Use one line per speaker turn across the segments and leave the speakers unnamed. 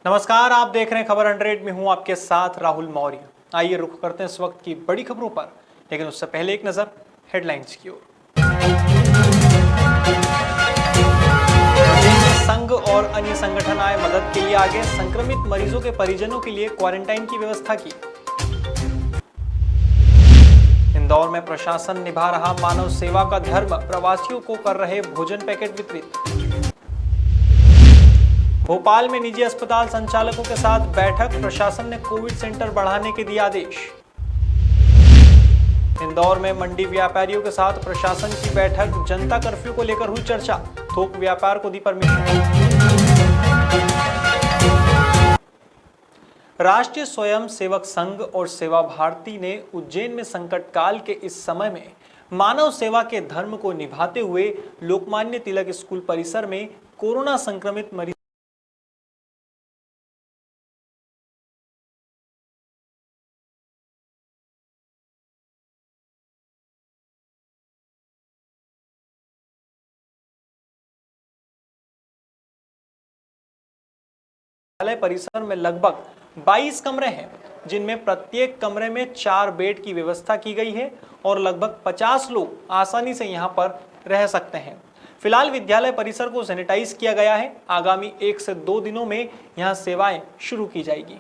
नमस्कार, आप देख रहे हैं खबर 100 में हूं आपके साथ राहुल मौर्य। आइए रुख करते हैं इस वक्त की बड़ी खबरों पर, लेकिन उससे पहले एक नजर हेडलाइंस की ओर। संघ और अन्य संगठन आए मदद के लिए आगे, संक्रमित मरीजों के परिजनों के लिए क्वारंटाइन की व्यवस्था की। इंदौर में प्रशासन निभा रहा मानव सेवा का धर्म, प्रवासियों को कर रहे भोजन पैकेट वितरित। भोपाल में निजी अस्पताल संचालकों के साथ बैठक, प्रशासन ने कोविड सेंटर बढ़ाने के दिए आदेश। इंदौर में मंडी व्यापारियों के साथ प्रशासन की बैठक, जनता कर्फ्यू को लेकर हुई चर्चा, थोक व्यापार को दी परमिशन। राष्ट्रीय स्वयं सेवक संघ और सेवा भारती ने उज्जैन में संकट काल के इस समय में मानव सेवा के धर्म को निभाते हुए लोकमान्य तिलक स्कूल परिसर में कोरोना संक्रमित मरीज परिसर में लगभग 22 कमरे हैं, जिनमें प्रत्येक कमरे में 4 बेड की व्यवस्था की गई है और लगभग 50 लोग आसानी से यहां पर रह सकते हैं। फिलहाल विद्यालय परिसर को सैनिटाइज किया गया है। आगामी 1 से 2 दिनों में यहां सेवाएं शुरू की जाएगी।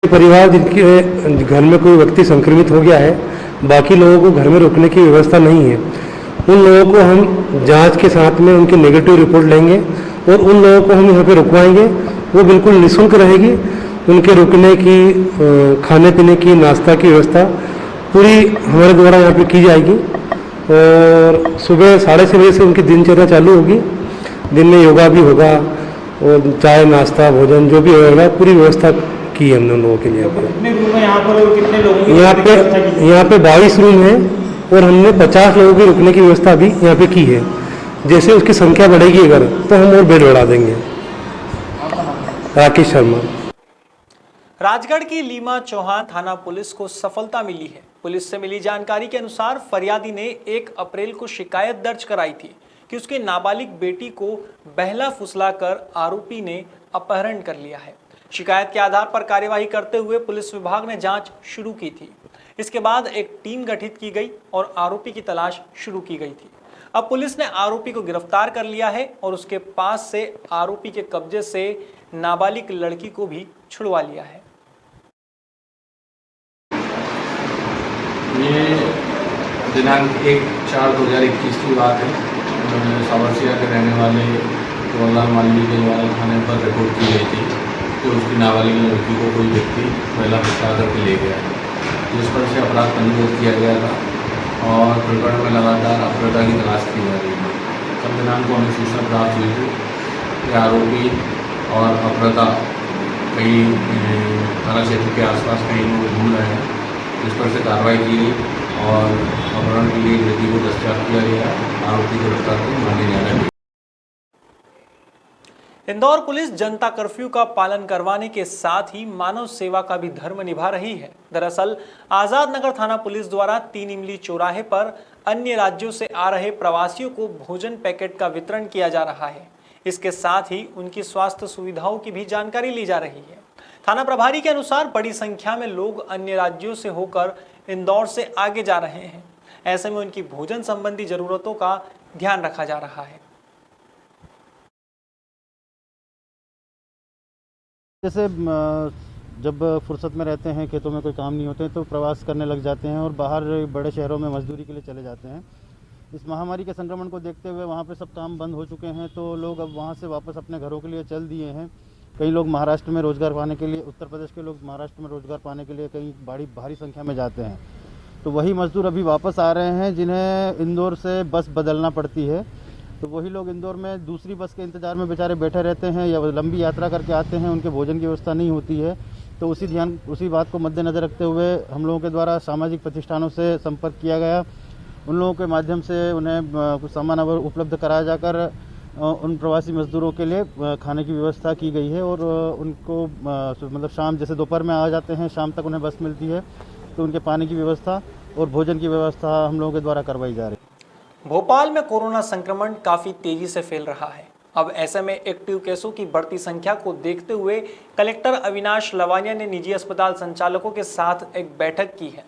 परिवार जिनके घर में कोई व्यक्ति संक्रमित हो गया है, बाकी लोगों को घर में रुकने की व्यवस्था नहीं है, उन लोगों को हम जांच के साथ में उनकी नेगेटिव रिपोर्ट लेंगे और उन लोगों को हम यहाँ पे रुकवाएंगे। वो बिल्कुल निःशुल्क रहेगी। उनके रुकने की, खाने पीने की, नाश्ता की व्यवस्था पूरी हमारे द्वारा यहाँ पे की जाएगी। और सुबह 6:30 बजे से उनकी दिनचर्या चालू होगी। दिन में योगा भी होगा और चाय, नाश्ता, भोजन जो भी होगा, पूरी व्यवस्था की है हमने उन लोगों के लिए।
कितने रूम है यहाँ पर और कितने लोग?
यहाँ पे 22 रूम है और हमने 50 लोगों के रुकने की व्यवस्था भी यहाँ पे की है। जैसे उसकी संख्या बढ़ेगी अगर, तो हम और बेड बढ़ा देंगे। राकेश शर्मा।
राजगढ़ की लीमा चौहान थाना पुलिस को सफलता मिली है। पुलिस से मिली जानकारी के अनुसार फरियादी ने 1 अप्रैल को शिकायत दर्ज कराई थी कि उसके नाबालिग बेटी को बहला फुसलाकर आरोपी ने अपहरण कर लिया है। शिकायत के आधार पर कार्यवाही करते हुए पुलिस विभाग ने जांच शुरू की थी। इसके बाद एक टीम गठित की गई और आरोपी की तलाश शुरू की गई थी। अब पुलिस ने आरोपी को गिरफ्तार कर लिया है और उसके पास से आरोपी के कब्जे से नाबालिग लड़की को भी छुड़वा लिया है।
ये दिनांक 1/4/2021 की बात है। सावरसिया के रहने वाले जवाहरलाल मालवीय के द्वारा थाने पर रिपोर्ट की गई थी कि उसकी नाबालिग लड़की को कोई व्यक्ति पहला फंसा करके ले गया है, जिस पर से अपराध पंजीबद्ध किया गया था और प्रकरण में लगातार अपराधा की तलाश की जा रही है। तब दिनांक को हमें सूचना प्राप्त हुई थी कि आरोपी और अपराधा कई थाना क्षेत्र के आसपास कई लोग घूम रहे हैं, जिस पर से कार्रवाई की गई और अपहरण के लिए व्यक्ति को दस्तयाब किया गया। आरोपी को गिरफ्तार कर मांगे जा रहे हैं।
इंदौर पुलिस जनता कर्फ्यू का पालन करवाने के साथ ही मानव सेवा का भी धर्म निभा रही है। दरअसल आजाद नगर थाना पुलिस द्वारा 3 इमली चौराहे पर अन्य राज्यों से आ रहे प्रवासियों को भोजन पैकेट का वितरण किया जा रहा है। इसके साथ ही उनकी स्वास्थ्य सुविधाओं की भी जानकारी ली जा रही है। थाना प्रभारी के अनुसार बड़ी संख्या में लोग अन्य राज्यों से होकर इंदौर से आगे जा रहे हैं। ऐसे में उनकी भोजन संबंधी जरूरतों का ध्यान रखा जा रहा है।
जैसे जब फुर्सत में रहते हैं, खेतों में कोई काम नहीं होते हैं, तो प्रवास करने लग जाते हैं और बाहर बड़े शहरों में मजदूरी के लिए चले जाते हैं। इस महामारी के संक्रमण को देखते हुए वहाँ पे सब काम बंद हो चुके हैं, तो लोग अब वहाँ से वापस अपने घरों के लिए चल दिए हैं। कई लोग महाराष्ट्र में रोज़गार पाने के लिए, उत्तर प्रदेश के लोग महाराष्ट्र में रोज़गार पाने के लिए कहीं भारी संख्या में जाते हैं। तो वही मजदूर अभी वापस आ रहे हैं, जिन्हें इंदौर से बस बदलना पड़ती है। तो वही लोग इंदौर में दूसरी बस के इंतज़ार में बेचारे बैठे रहते हैं या लंबी यात्रा करके आते हैं, उनके भोजन की व्यवस्था नहीं होती है। तो उसी बात को मद्देनज़र रखते हुए हम लोगों के द्वारा सामाजिक प्रतिष्ठानों से संपर्क किया गया। उन लोगों के माध्यम से उन्हें कुछ सामान उपलब्ध कराया जाकर उन प्रवासी मजदूरों के लिए खाने की व्यवस्था की गई है और उनको मतलब शाम, जैसे दोपहर में आ जाते हैं, शाम तक उन्हें बस मिलती है, तो उनके पानी की व्यवस्था और भोजन की व्यवस्था हम लोगों के द्वारा करवाई जा रही है।
भोपाल में कोरोना संक्रमण काफी तेजी से फैल रहा है। अब ऐसे में एक्टिव केसों की बढ़ती संख्या को देखते हुए कलेक्टर अविनाश लवानिया ने निजी अस्पताल संचालकों के साथ एक बैठक की है।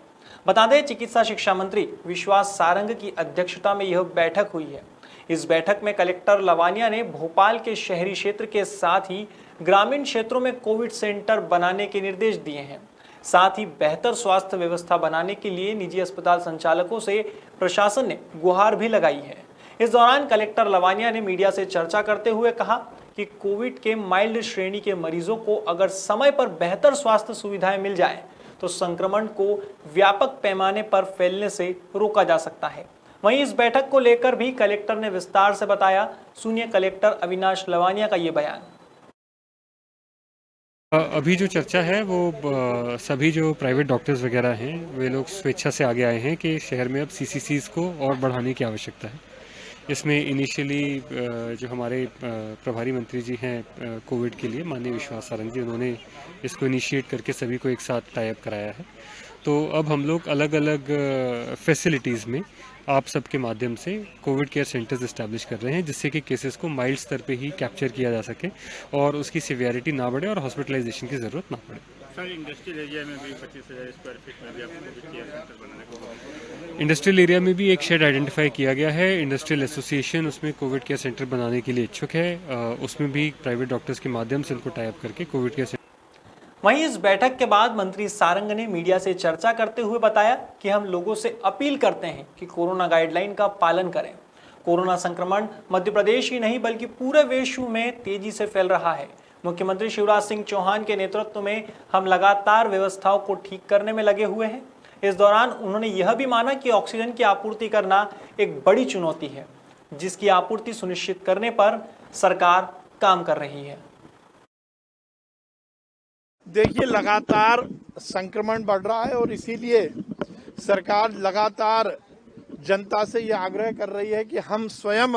बता दें, चिकित्सा शिक्षा मंत्री विश्वास सारंग की अध्यक्षता में यह बैठक हुई है। इस बैठक में कलेक्टर लवानिया ने भोपाल के शहरी क्षेत्र के साथ ही ग्रामीण क्षेत्रों में कोविड सेंटर बनाने के निर्देश दिए हैं। साथ ही बेहतर स्वास्थ्य व्यवस्था बनाने के लिए निजी अस्पताल संचालकों से प्रशासन ने गुहार भी लगाई है। इस दौरान कलेक्टर लवानिया ने मीडिया से चर्चा करते हुए कहा कि कोविड के माइल्ड श्रेणी के मरीजों को अगर समय पर बेहतर स्वास्थ्य सुविधाएं मिल जाए तो संक्रमण को व्यापक पैमाने पर फैलने से रोका जा सकता है। वहीं इस बैठक को लेकर भी कलेक्टर ने विस्तार से बताया। सुनिए कलेक्टर अविनाश लवानिया का ये बयान।
अभी जो चर्चा है वो सभी जो प्राइवेट डॉक्टर्स वगैरह हैं वे लोग स्वेच्छा से आगे आए हैं कि शहर में अब सीसीसीज को और बढ़ाने की आवश्यकता है। इसमें इनिशियली जो हमारे प्रभारी मंत्री जी हैं कोविड के लिए, माननीय विश्वास सारंग जी, उन्होंने इसको इनिशिएट करके सभी को एक साथ टाई अप कराया है। तो अब हम लोग अलग अलग फैसिलिटीज़ में आप सबके माध्यम से कोविड केयर सेंटर्स इस्टेब्लिश कर रहे हैं, जिससे कि केसेस को माइल्ड स्तर पे ही कैप्चर किया जा सके और उसकी सिवियरिटी ना बढ़े और हॉस्पिटलाइजेशन की ज़रूरत ना पड़े।
सर, इंडस्ट्रियल एरिया में भी 25,000 स्क्वायर फीट में भी आपको कोविड केयर सेंटर बनाने को,
इंडस्ट्रियल एरिया में भी एक शेड आइडेंटिफाई किया गया है। इंडस्ट्रियल एसोसिएशन उसमें कोविड केयर सेंटर बनाने के लिए इच्छुक है। उसमें भी प्राइवेट डॉक्टर्स के माध्यम से उनको टाई अप करके कोविड केयर।
वहीं इस बैठक के बाद मंत्री सारंग ने मीडिया से चर्चा करते हुए बताया कि हम लोगों से अपील करते हैं कि कोरोना गाइडलाइन का पालन करें। कोरोना संक्रमण मध्य प्रदेश ही नहीं बल्कि पूरे विश्व में तेजी से फैल रहा है। मुख्यमंत्री शिवराज सिंह चौहान के नेतृत्व में हम लगातार व्यवस्थाओं को ठीक करने में लगे हुए हैं। इस दौरान उन्होंने यह भी माना कि ऑक्सीजन की आपूर्ति करना एक बड़ी चुनौती है, जिसकी आपूर्ति सुनिश्चित करने पर सरकार काम कर रही है।
देखिए, लगातार संक्रमण बढ़ रहा है और इसीलिए सरकार लगातार जनता से ये आग्रह कर रही है कि हम स्वयं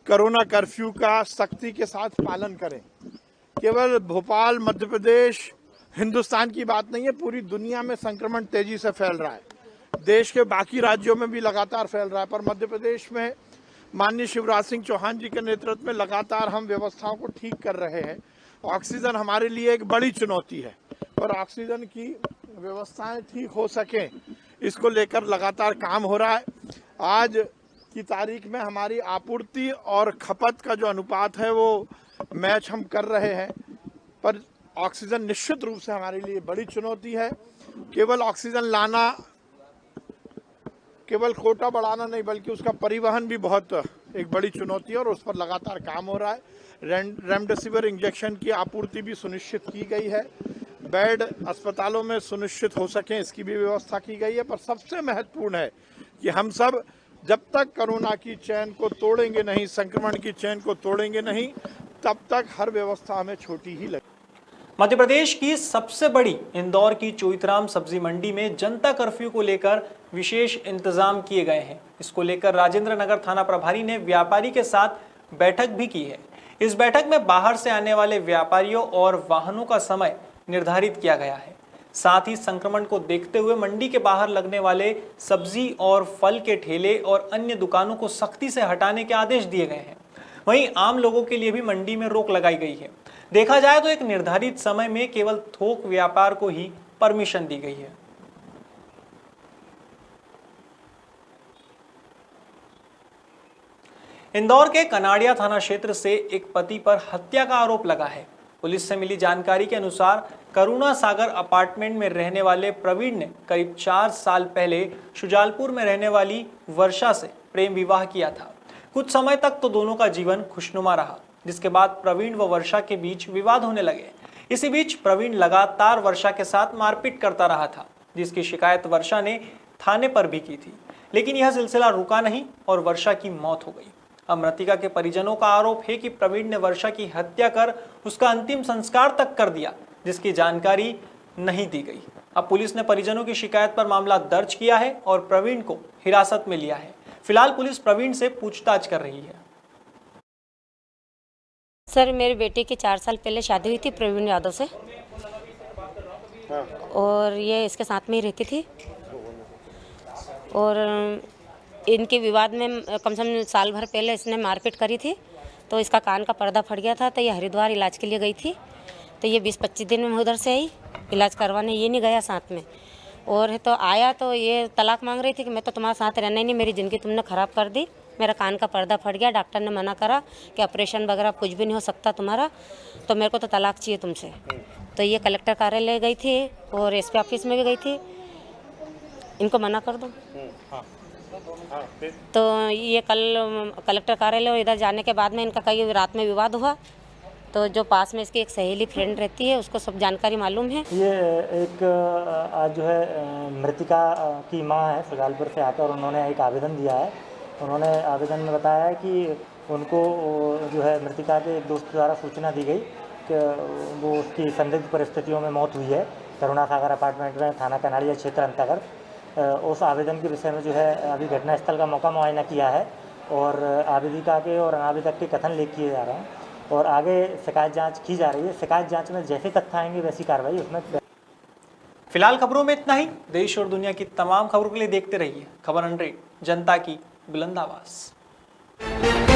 कोरोना कर्फ्यू का सख्ती के साथ पालन करें। केवल भोपाल, मध्य प्रदेश, हिंदुस्तान की बात नहीं है, पूरी दुनिया में संक्रमण तेजी से फैल रहा है। देश के बाकी राज्यों में भी लगातार फैल रहा है, पर मध्य प्रदेश में माननीय शिवराज सिंह चौहान जी के नेतृत्व में लगातार हम व्यवस्थाओं को ठीक कर रहे हैं। ऑक्सीजन हमारे लिए एक बड़ी चुनौती है और ऑक्सीजन की व्यवस्थाएं ठीक हो सकें, इसको लेकर लगातार काम हो रहा है। आज की तारीख में हमारी आपूर्ति और खपत का जो अनुपात है वो मैच हम कर रहे हैं, पर ऑक्सीजन निश्चित रूप से हमारे लिए बड़ी चुनौती है। केवल ऑक्सीजन लाना, केवल कोटा बढ़ाना नहीं बल्कि उसका परिवहन भी बहुत एक बड़ी चुनौती है और उस पर लगातार काम हो रहा है। रेमडेसिविर इंजेक्शन की आपूर्ति भी सुनिश्चित की गई है। बेड अस्पतालों में सुनिश्चित हो सकें, इसकी भी व्यवस्था की गई है। पर सबसे महत्वपूर्ण है कि हम सब जब तक कोरोना की चेन को तोड़ेंगे नहीं, संक्रमण की चेन को तोड़ेंगे नहीं, तब तक हर व्यवस्था हमें छोटी ही लगेगी।
मध्य प्रदेश की सबसे बड़ी इंदौर की चोइथराम सब्जी मंडी में जनता कर्फ्यू को लेकर विशेष इंतजाम किए गए हैं। इसको लेकर राजेंद्र नगर थाना प्रभारी ने व्यापारी के साथ बैठक भी की है। इस बैठक में बाहर से आने वाले व्यापारियों और वाहनों का समय निर्धारित किया गया है। साथ ही संक्रमण को देखते हुए मंडी के बाहर लगने वाले सब्जी और फल के ठेले और अन्य दुकानों को सख्ती से हटाने के आदेश दिए गए हैं। वहीं आम लोगों के लिए भी मंडी में रोक लगाई गई है। देखा जाए तो एक निर्धारित समय में केवल थोक व्यापार को ही परमिशन दी गई है। इंदौर के कनाड़िया थाना क्षेत्र से एक पति पर हत्या का आरोप लगा है। पुलिस से मिली जानकारी के अनुसार करुणा सागर अपार्टमेंट में रहने वाले प्रवीण ने करीब 4 साल पहले शुजालपुर में रहने वाली वर्षा से प्रेम विवाह किया था। कुछ समय तक तो दोनों का जीवन खुशनुमा रहा, जिसके बाद प्रवीण व वर्षा के बीच विवाद होने लगे। इसी बीच प्रवीण लगातार वर्षा के साथ मारपीट करता रहा था, जिसकी शिकायत वर्षा ने थाने पर भी की थी, लेकिन यह सिलसिला रुका नहीं और वर्षा की मौत हो गई। अब मृतिका के परिजनों का आरोप है कि प्रवीण ने वर्षा की हत्या कर उसका अंतिम संस्कार तक कर दिया, जिसकी जानकारी नहीं दी गई। अब पुलिस ने परिजनों की शिकायत पर मामला दर्ज किया है और प्रवीण को हिरासत में लिया है। फिलहाल पुलिस प्रवीण से पूछताछ कर रही है।
सर, मेरे बेटे की 4 साल पहले शादी हुई थी प्रवीण यादव से, और ये इसके साथ में ही रहती थी। और इनके विवाद में कम से कम साल भर पहले इसने मारपीट करी थी। तो इसका कान का पर्दा फट गया था, तो ये हरिद्वार इलाज के लिए गई थी। तो ये 20-25 दिन में मैं उधर से आई इलाज करवाने, ये नहीं गया साथ में। और तो आया तो ये तलाक मांग रही थी कि मैं तो तुम्हारे साथ रहना ही नहीं, मेरी ज़िंदगी तुमने ख़राब कर दी, मेरा कान का पर्दा फट गया, डॉक्टर ने मना करा कि ऑपरेशन वगैरह कुछ भी नहीं हो सकता तुम्हारा, तो मेरे को तो तलाक चाहिए तुमसे। तो ये कलेक्टर कार्यालय गई थी और एसपी ऑफिस में भी गई थी, इनको मना कर दो। तो ये कल कलेक्टर कार्यालय और इधर जाने के बाद में इनका कई रात में विवाद हुआ। तो जो पास में इसकी एक सहेली फ्रेंड रहती है, उसको सब जानकारी मालूम है।
ये एक आज जो है मृतिका की मां है सुजालपुर से आकर उन्होंने एक आवेदन दिया है। उन्होंने आवेदन में बताया है कि उनको जो है मृतिका के एक दोस्त द्वारा सूचना दी गई कि वो उसकी संदिग्ध परिस्थितियों में मौत हुई है करुणा सागर अपार्टमेंट में, थाना कनाड़िया क्षेत्र अंतर्गत। उस आवेदन के विषय में जो है अभी घटनास्थल का मौका मुआयना किया है और आवेदिका के और अनावेदक के कथन लेख किए जा रहे हैं और आगे शिकायत जांच की जा रही है। शिकायत जांच में जैसे तथ्य आएंगे वैसी कार्रवाई उसमें।
फिलहाल खबरों में इतना ही। देश और दुनिया की तमाम खबरों के लिए देखते रहिए खबर 100, जनता की बुलंद आवाज।